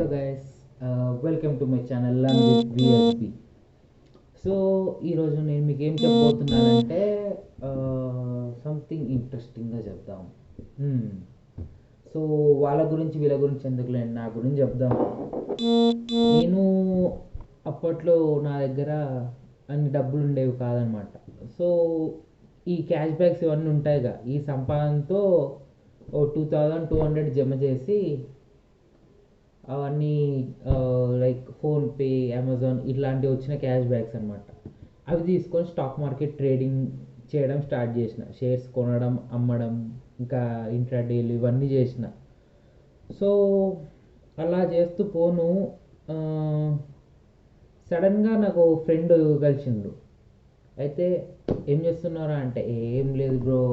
Hello guys, welcome to my channel learn with VSP. So ఈరోజు నేను మీకు ఏం చెప్పబోతున్నానంటే సంథింగ్ ఇంట్రెస్టింగ్గా చెప్దాం. సో వాళ్ళ గురించి వీళ్ళ గురించి ఎందుకులేండి, నా గురించి చెప్దాం. నేను అప్పట్లో నా దగ్గర అన్ని డబ్బులు ఉండేవి కాదనమాట. సో ఈ క్యాష్ బ్యాక్స్ ఇవన్నీ ఉంటాయిగా, ఈ సంపాదనతో 2200 జమ చేసి అవన్నీ లైక్ ఫోన్పే, అమెజాన్ ఇట్లాంటివి వచ్చిన క్యాష్ బ్యాక్స్ అనమాట. అవి తీసుకొని స్టాక్ మార్కెట్ ట్రేడింగ్ చేయడం స్టార్ట్ చేసిన. షేర్స్ కొనడం, అమ్మడం, ఇంకా ఇంట్రాడేలు ఇవన్నీ చేసిన. సో అలా చేస్తూ పోను, సడన్గా నాకు ఫ్రెండ్ కలిసిండు. అయితే ఏం చేస్తున్నారా అంటే, ఏం లేదు బ్రో,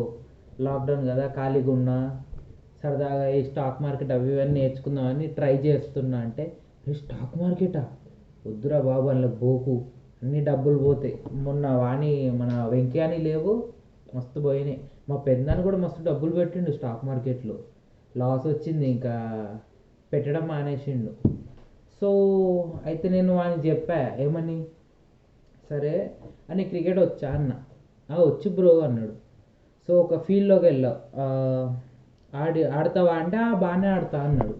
లాక్డౌన్ కదా ఖాళీగా ఉన్నా, సరదాగా ఈ స్టాక్ మార్కెట్ అవి ఇవన్నీ నేర్చుకుందామని ట్రై చేస్తున్నా. అంటే స్టాక్ మార్కెటా, వద్దురా బాబు, అందులో పోకు, అన్ని డబ్బులు పోతాయి. మొన్న మన వెంకయ్యని లేవు, మస్తు పోయినాయి. మా పెద్దనాన్న కూడా మస్తు డబ్బులు పెట్టిండు స్టాక్ మార్కెట్లో, లాస్ వచ్చింది, ఇంకా పెట్టడం మానేసిండు. సో అయితే నేను వానికి చెప్పా, ఏమని, సరే అని క్రికెట్ వచ్చా అన్న. వచ్చు బ్రో అన్నాడు. సో ఒక ఫీల్డ్లోకి వెళ్ళావు, ఆడతావా అంటే బాగానే ఆడతా అన్నాడు.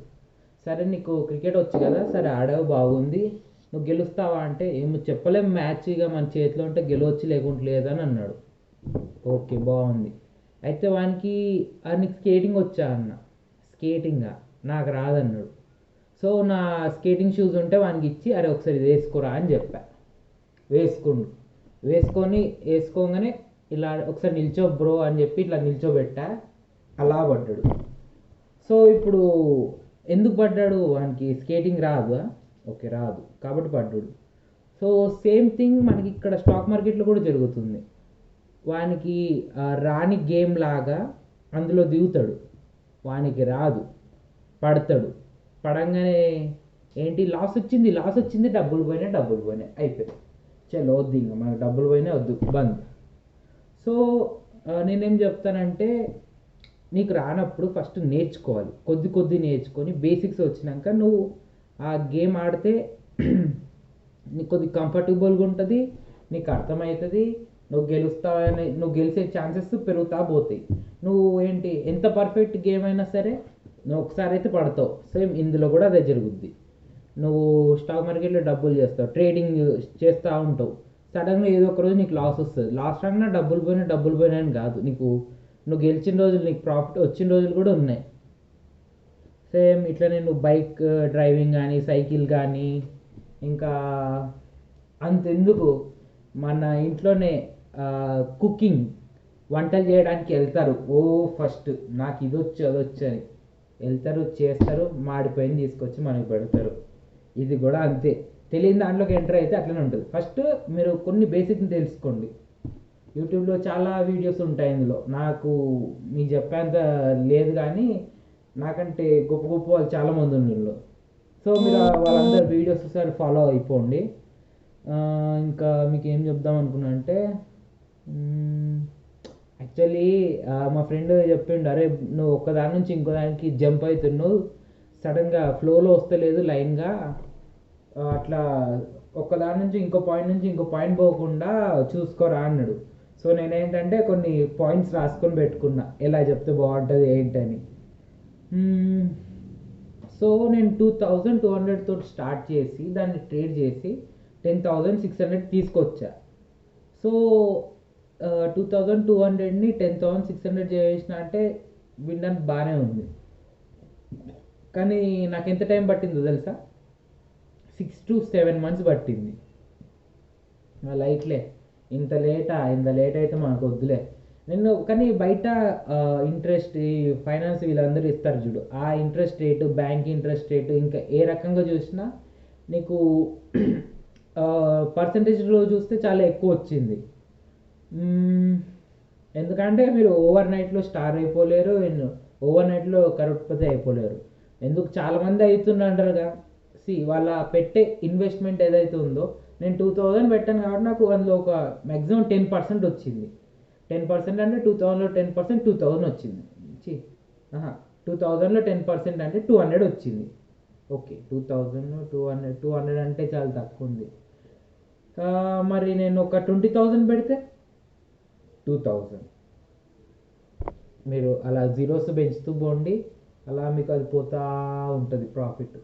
సరే నీకు క్రికెట్ వచ్చు కదా, సరే ఆడావు బాగుంది, నువ్వు గెలుస్తావా అంటే ఏమో చెప్పలేం, మ్యాచ్ ఇక మన చేతిలో ఉంటే గెలవచ్చు, లేకుంటే లేదని అన్నాడు. ఓకే బాగుంది. అయితే వానికి నీకు స్కేటింగ్ వచ్చా అన్న. స్కేటింగా నాకు రాదన్నాడు. సో నా స్కేటింగ్ షూస్ ఉంటే వానికి ఇచ్చి, అరే ఒకసారి ఇది వేసుకోరా అని చెప్పా. వేసుకోగానే ఇలా ఒకసారి నిల్చో బ్రో అని చెప్పి ఇట్లా నిల్చోబెట్టా. అలా పడ్డాడు. సో ఇప్పుడు ఎందుకు పడ్డాడు, వానికి స్కేటింగ్ రాదు. ఓకే రాదు కాబట్టి పడ్డాడు. సో సేమ్ థింగ్ మనకి ఇక్కడ స్టాక్ మార్కెట్లో కూడా జరుగుతుంది. వానికి రాని గేమ్ లాగా అందులో దిగుతాడు, వానికి రాదు, పడతాడు. పడంగానే ఏంటి, లాస్ వచ్చింది, డబ్బులు పోయినాయి, అయిపోయింది. చలో వద్దు, ఇంకా మనకు డబ్బులు పోయినాయి, వద్దు, బంద్. సో నేనేం చెప్తానంటే, నీకు రానప్పుడు ఫస్ట్ నేర్చుకోవాలి, కొద్ది నేర్చుకొని బేసిక్స్ వచ్చినాక నువ్వు ఆ గేమ్ ఆడితే నీకు కొద్ది కంఫర్టబుల్గా ఉంటుంది, నీకు అర్థమవుతుంది, నువ్వు గెలిచే ఛాన్సెస్ పెరుగుతా పోతాయి. నువ్వు ఏంటి, ఎంత పర్ఫెక్ట్ గేమ్ అయినా సరే నువ్వు ఒకసారి అయితే పడతావు. సేమ్ ఇందులో కూడా అదే జరుగుద్ది. నువ్వు స్టాక్ మార్కెట్లో డబ్బులు చేస్తావు, ట్రేడింగ్ చేస్తూ ఉంటావు, సడన్గా ఏదో ఒక రోజు నీకు లాస్ వస్తుంది. లాస్ రాగానే డబ్బులు పోయినాయని కాదు, నువ్వు గెలిచిన రోజులు, నీకు ప్రాఫిట్ వచ్చిన రోజులు కూడా ఉన్నాయి. సేమ్ ఇట్లనే నువ్వు బైక్ డ్రైవింగ్ కానీ, సైకిల్ కానీ, ఇంకా అంతెందుకు మన ఇంట్లోనే కుకింగ్, వంటలు చేయడానికి వెళ్తారు. ఫస్ట్ నాకు ఇది వచ్చు అది వచ్చు అని వెళ్తారు, చేస్తారు, మాడిపోయింది తీసుకొచ్చి మనకి పెడతారు. ఇది కూడా అంతే, తెలియని దాంట్లోకి ఎంటర్ అయితే అట్లనే ఉంటుంది. ఫస్ట్ మీరు కొన్ని బేసిక్ని తెలుసుకోండి. యూట్యూబ్లో చాలా వీడియోస్ ఉంటాయి, ఇందులో నాకు మీకు చెప్పేంత లేదు, కానీ నాకంటే గొప్ప గొప్ప వాళ్ళు చాలామంది ఉన్నారు. సో మీరు వాళ్ళందరూ వీడియోస్ ఒకసారి ఫాలో అయిపోండి. ఇంకా మీకు ఏం చెప్దాం అనుకున్నా అంటే, యాక్చువల్లీ మా ఫ్రెండ్ చెప్పిండు, అరే నువ్వు ఒక్కదాని నుంచి ఇంకో దానికి జంప్ అవుతున్నావు, సడన్గా ఫ్లోలో వస్తలేదు లైన్గా, అట్లా ఒక్కదాని నుంచి ఇంకో పాయింట్ పోకుండా చూసుకోరా అన్నాడు. సో నేనేంటంటే కొన్ని పాయింట్స్ రాసుకొని పెట్టుకున్నా, ఎలా చెప్తే బాగుంటుంది ఏంటని. సో నేను 2200 తోటి స్టార్ట్ చేసి దాన్ని ట్రేడ్ చేసి 10,600 తీసుకొచ్చా. సో 2200ని 10,600 చేసిన అంటే వినడానికి బాగానే ఉంది, కానీ నాకు ఎంత టైం పట్టిందో తెలుసా, 6 to 7 months పట్టింది. లైట్లే, ఇంత లేట్ అయితే మాకు వద్దులే. కానీ బయట ఇంట్రెస్ట్, ఫైనాన్స్ వీళ్ళందరూ ఇస్తారు చూడు, ఆ interest rate, bank interest rate, ఇంకా ఏ రకంగా చూసినా నీకు పర్సంటేజ్లో చూస్తే చాలా ఎక్కువ వచ్చింది. ఎందుకంటే మీరు ఓవర్ నైట్లో స్టార్ అయిపోలేరు, ఓవర్ నైట్లో కరోడ్పతి అయిపోలేరు. ఎందుకు చాలామంది అవుతుందంటారుగా, వాళ్ళ పెట్టే ఇన్వెస్ట్మెంట్ ఏదైతే ఉందో, నేను 2000 పెట్టాను కాబట్టి నాకు అందులో ఒక మ్యాక్సిమం 10% వచ్చింది. 10% అంటే 2000లో 10% 2000 వచ్చింది. 2000లో 10% అంటే 200 వచ్చింది. ఓకే 2,200 అంటే చాలా తక్కువ ఉంది. మరి నేను ఒక 20,000 పెడితే 2,000 మీరు అలా జీరోస్ పెంచుతూ పోండి, అలా మీకు అది పోతా ఉంటుంది profit.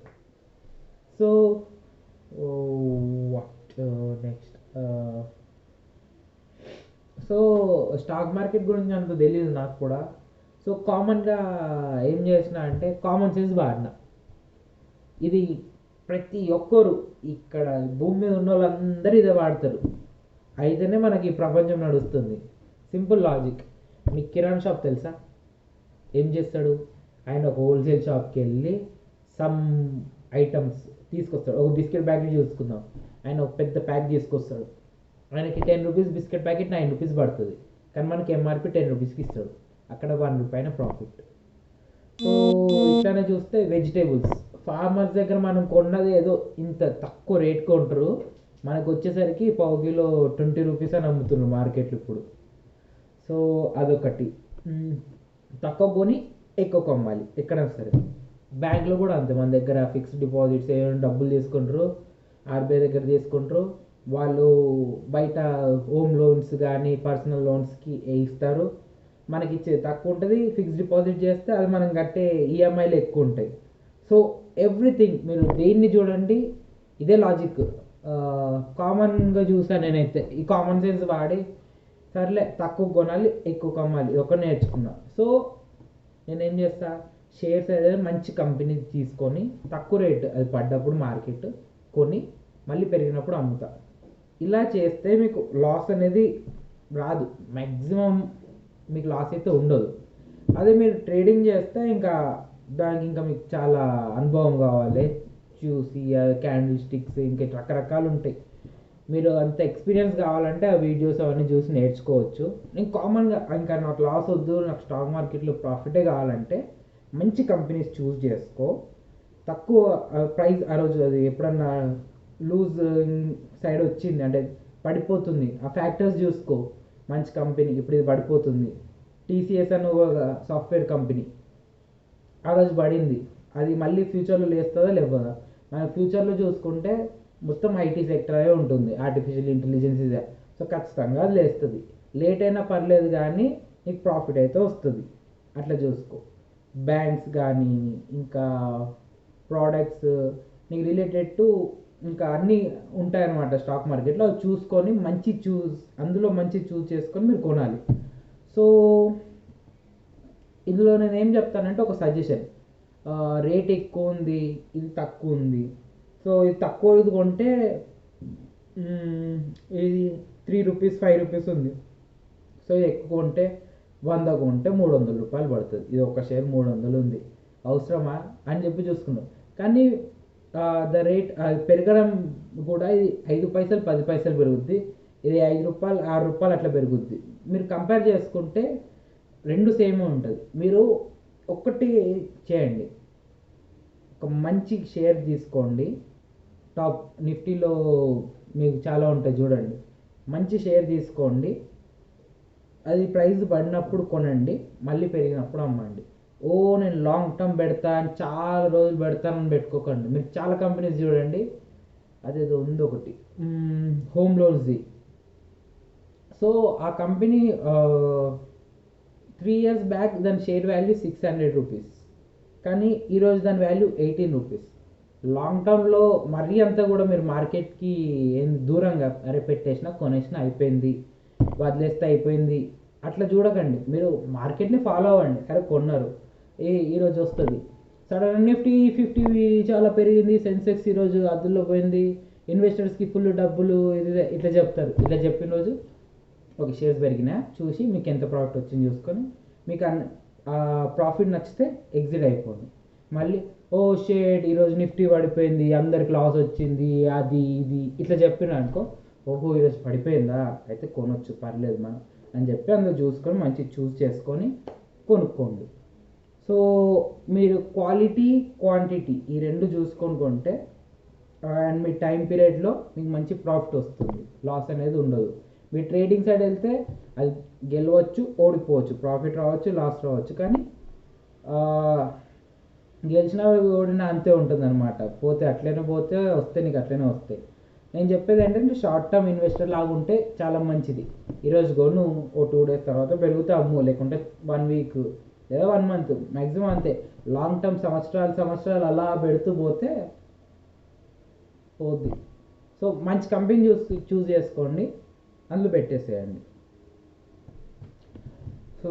So what next? So stock market గురించి అంత తెలియదు నాకు కూడా. సో కామన్గా ఏం చేసిన అంటే కామన్ సెన్స్ వాడిన. ఇది ప్రతి ఒక్కరు ఇక్కడ భూమి మీద ఉన్న వాళ్ళందరూ ఇదే వాడతారు, అయితేనే మనకి ప్రపంచం నడుస్తుంది. Simple logic. మీకు కిరాణా షాప్ తెలుసా? ఏం చేస్తాడు ఆయన? ఒక హోల్సేల్ షాప్కి వెళ్ళి సమ్ ఐటమ్స్ తీసుకొస్తాడు. ఒక బిస్కెట్ ప్యాకెట్ చూసుకుందాం, ఆయన ఒక పెద్ద ప్యాక్ తీసుకొస్తాడు. ఆయనకి 10 రూపీస్ బిస్కెట్ ప్యాకెట్ 9 రూపీస్ పడుతుంది, కానీ మనకి ఎంఆర్పి 10 రూపీస్కి ఇస్తాడు. అక్కడ 1 రూపాయి ప్రాఫిట్. సో ఇట్లానే చూస్తే వెజిటేబుల్స్, ఫార్మర్స్ దగ్గర మనం కొన్నది ఏదో ఇంత తక్కువ రేట్ కొంటారు, మనకు వచ్చేసరికి పావు కిలో 20 రూపీస్ అని అమ్ముతున్నారు మార్కెట్లో ఇప్పుడు. సో అదొకటి. తక్కువ కొని ఎక్కువ కొమ్మాలి ఎక్కడైనా సరే. బ్యాంక్లో కూడా అంతే, మన దగ్గర ఫిక్స్డ్ డిపాజిట్స్ ఏమైనా డబ్బులు తీసుకుంటారు, ఆర్బీఐ దగ్గర తీసుకుంటారు, వాళ్ళు బయట హోమ్ లోన్స్ కానీ పర్సనల్ లోన్స్కి ఇస్తారు, మనకి ఇచ్చేది తక్కువ ఉంటుంది. ఫిక్స్డ్ డిపాజిట్ చేస్తే అది మనం కట్టే ఈఎంఐలు ఎక్కువ ఉంటాయి. సో ఎవ్రీథింగ్ మీరు దేన్ని చూడండి ఇదే లాజిక్. కామన్గా చూసాను నేనైతే, ఈ కామన్ సెన్స్ వాడి సర్లే తక్కువ కొనాలి ఎక్కువ కమ్మాలి ఒక నేర్చుకున్నా. సో నేనేం చేస్తా, షేర్స్ ఏదైనా మంచి కంపెనీ తీసుకొని తక్కువ రేట్ అది పడ్డప్పుడు మార్కెట్ కొని మళ్ళీ పెరిగినప్పుడు అమ్ముతా. ఇలా చేస్తే మీకు లాస్ అనేది రాదు, మ్యాక్సిమం మీకు లాస్ అయితే ఉండదు. అదే మీరు ట్రేడింగ్ చేస్తే ఇంకా దానికి ఇంకా మీకు చాలా అనుభవం కావాలి, చూసి క్యాండిల్ స్టిక్స్ ఇంకా రకరకాలు ఉంటాయి. మీరు అంత ఎక్స్పీరియన్స్ కావాలంటే ఆ వీడియోస్ అవన్నీ చూసి నేర్చుకోవచ్చు. నేను కామన్గా ఇంకా నాకు లాస్ వద్దు, నాకు స్టాక్ మార్కెట్లో ప్రాఫిటే కావాలంటే మంచి కంపెనీస్ చూస్ చేసుకో. తక్కువ ప్రైస్ ఆ రోజు అది ఎప్పుడన్నా లూజ్ సైడ్ వచ్చింది అంటే పడిపోతుంది, ఆ ఫ్యాక్టర్స్ చూసుకో. మంచి కంపెనీ ఇప్పుడు ఇది పడిపోతుంది, టీసీఎస్ అని ఒక సాఫ్ట్వేర్ కంపెనీ ఆ రోజు పడింది, అది మళ్ళీ ఫ్యూచర్లో లేస్తుందా లేవదా? మన ఫ్యూచర్లో చూసుకుంటే మొత్తం ఐటీ సెక్టరే ఉంటుంది, ఆర్టిఫిషియల్ ఇంటెలిజెన్స్ ఇదే. సో ఖచ్చితంగా అది లేస్తుంది, లేట్ అయినా పర్లేదు కానీ నీకు ప్రాఫిట్ అయితే వస్తుంది. అట్లా చూసుకో. బ్యాంక్స్ కానీ ఇంకా ప్రోడక్ట్స్ నీకు రిలేటెడ్ టు ఇంకా అన్నీ ఉంటాయన్నమాట స్టాక్ మార్కెట్లో, అవి చూసుకొని అందులో మంచి చూస్ చేసుకొని మీరు కొనాలి. సో ఇందులో నేను ఏం చెప్తానంటే ఒక సజెషన్, రేట్ ఎక్కువ ఉంది ఇది తక్కువ ఉంది, సో ఇది తక్కువ ఇది కొంటే ఇది 3 రూపీస్ 5 రూపీస్ ఉంది, సో ఎక్కువ కొంటే 100 కొంటే 300 రూపాయలు పడుతుంది, ఇది ఒక షేర్ 300 ఉంది అవసరమా అని చెప్పి చూసుకున్నాం. కానీ ద రేట్ పెరగడం కూడా ఇది 5 పైసలు 10 పైసలు పెరుగుద్ది, ఇది 5 రూపాయలు 6 రూపాయలు అట్లా పెరుగుద్ది. మీరు కంపేర్ చేసుకుంటే రెండు సేమ్ ఉంటుంది. మీరు ఒక్కటి చేయండి, ఒక మంచి షేర్ తీసుకోండి, టాప్ నిఫ్టీలో మీకు చాలా ఉంటాయి చూడండి, మంచి షేర్ తీసుకోండి, అది ప్రైస్ పడినప్పుడు కొనండి, మళ్ళీ పెరిగినప్పుడు అమ్మండి. నేను లాంగ్ టర్మ్ పెడతాను చాలా రోజులు పెడతానని పెట్టుకోకండి. మీరు చాలా కంపెనీస్ చూడండి, అదేదో ఉంది ఒకటి హోమ్ లోన్స్ది. సో ఆ కంపెనీ 3 years బ్యాక్ దాని షేర్ వాల్యూ 600 రూపీస్, కానీ ఈరోజు దాని వాల్యూ 18 రూపీస్. లాంగ్ టర్మ్లో మరీ అంతా కూడా మీరు మార్కెట్కి ఏం దూరంగా అరే పెట్టేసినా కొనేసినా అయిపోయింది వదిలేస్తే అయిపోయింది అట్లా చూడకండి. మీరు మార్కెట్ని ఫాలో అవ్వండి, అరే కొన్నారు ఈరోజు వస్తుంది, సడన్ నిఫ్టీ 50 చాలా పెరిగింది, సెన్సెక్స్ ఈరోజు అదుల్లో పోయింది, ఇన్వెస్టర్స్కి ఫుల్ డబ్బులు ఇది ఇట్లా చెప్తారు. ఇట్లా చెప్పిన రోజు ఒక షేర్స్ పెరిగినా చూసి మీకు ఎంత ప్రాఫిట్ వచ్చింది చూసుకొని మీకు ప్రాఫిట్ నచ్చితే ఎగ్జిట్ అయిపోండి. మళ్ళీ షేట్ ఈరోజు నిఫ్టీ పడిపోయింది అందరికి లాస్ వచ్చింది అది ఇది ఇట్లా చెప్పిన అనుకో, ఈరోజు పడిపోయిందా అయితే కొనొచ్చు పర్లేదు మనం అని చెప్పి అందులో చూసుకొని మంచి చూస్ చేసుకొని కొనుక్కోండి. సో మీరు క్వాలిటీ క్వాంటిటీ ఈ రెండు చూసుకొని కొంటే అండ్ మీ టైం పీరియడ్లో మీకు మంచి ప్రాఫిట్ వస్తుంది, లాస్ అనేది ఉండదు. మీ ట్రేడింగ్ సైడ్ వెళ్తే అది గెలవచ్చు ఓడిపోవచ్చు, ప్రాఫిట్ రావచ్చు లాస్ రావచ్చు, కానీ గెలిచినా ఓడినా అంతే ఉంటుంది అనమాట. పోతే అట్లనే పోతే వస్తే నీకు అట్లనే వస్తాయి. నేను చెప్పేది ఏంటంటే షార్ట్ టర్మ్ ఇన్వెస్టర్ లాగా ఉంటే చాలా మంచిది. ఈరోజు కొను, ఓ 2 days తర్వాత పెరిగితే అమ్ము, లేకుంటే 1 week లేదా 1 month మ్యాక్సిమం అంతే. లాంగ్ టర్మ్ సంవత్సరాలు అలా పెడుతూ పోతే పోద్ది. సో మంచి కంపెనీ చూస్ చేసుకోండి, అందులో పెట్టేసేయండి. సో